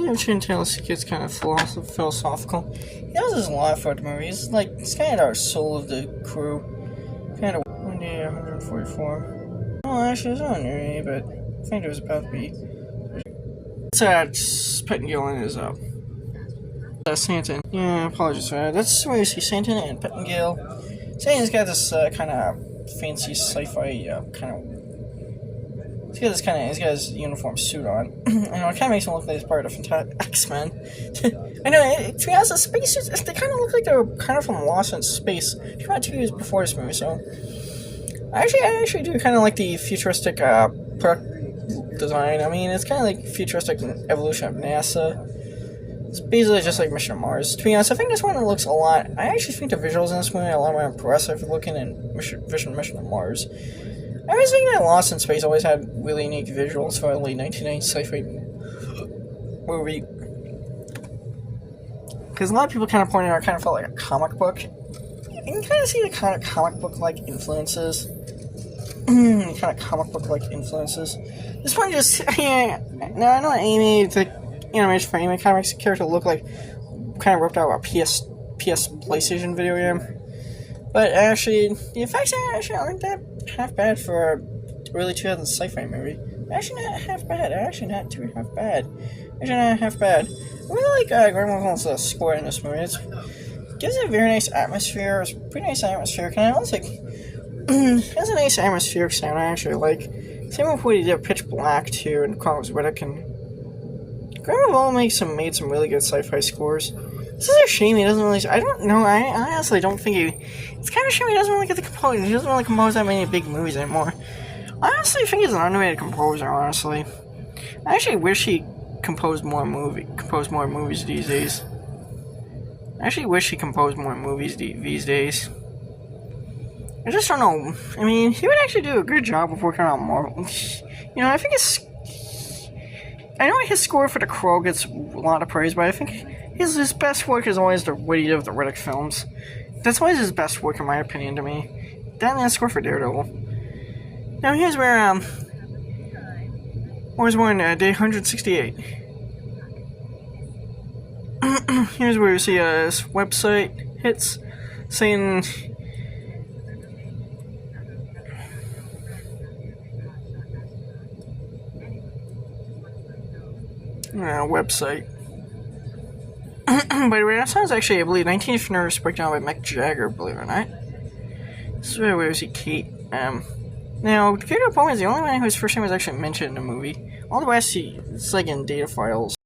William Chantal's gets kind of philosophical. He does this a lot for the movie. He's kind of our soul of the crew. Kind of 1 day 144. Oh, actually, it's not near me, but I think it was about to be. It's Pettingill and his Stanton. Yeah, apologies for that. That's where you see Stanton and Pettingill. Stanton's got this kind of fancy sci-fi kind of. He's got his uniform suit on. I know, it kind of makes him look like he's part of X-Men. I know, to be honest, the spacesuits, they kind of look like they were kind of from Lost in Space. It came out 2 years before this movie, so. I actually do kind of like the futuristic product design. I mean, it's kind of like futuristic evolution of NASA. It's basically just like Mission to Mars. To be honest, I think this one looks a lot. I actually think the visuals in this movie are a lot more impressive looking than Mission to Mars. I always think that Lost in Space always had really unique visuals for a late 1990s sci-fi movie. Because a lot of people kind of pointed out it kind of felt like a comic book. You can kind of see the kind of comic book-like influences. Kind of comic book-like influences. This one just, yeah. Now I know Amy, the animation for Amy kind of makes the character look like kind of ripped out of a PS PlayStation video game. But actually, the effects actually aren't that half bad for a early 2000s sci-fi movie. Actually, not half bad. Actually, not too half bad. Actually, not half bad. I really like Graham Wilson's score in this movie. It gives it a very nice atmosphere. It's a pretty nice atmosphere. Kind of like it has a nice atmospheric sound. I actually like. Same with what he did Pitch Black too, and Carlos Riddick. And Graham Wilson made some really good sci-fi scores. This is a shame he doesn't really. I don't know. I honestly don't think he. It's kind of a shame he doesn't really get the composer. He doesn't really compose that many big movies anymore. I honestly think he's an underrated composer. Honestly, I actually wish he composed more movies these days. I actually wish he composed more movies these days. I just don't know. I mean, he would actually do a good job of working on Marvel. You know, I think I know his score for The Crow gets a lot of praise, but I think his best work is always what he did with the Riddick films. That's always his best work, in my opinion, to me. That and the score for Daredevil. Now, here's where, Wars 1, day 168. Here's where you see this website hits saying. Website. By the way, that sounds actually, I believe, 19th Nervous Breakdown by Mick Jagger, believe it or not. This is where we see Kate. Now, Peter Bowman is the only one whose first name was actually mentioned in the movie. All the rest, it's like in data files.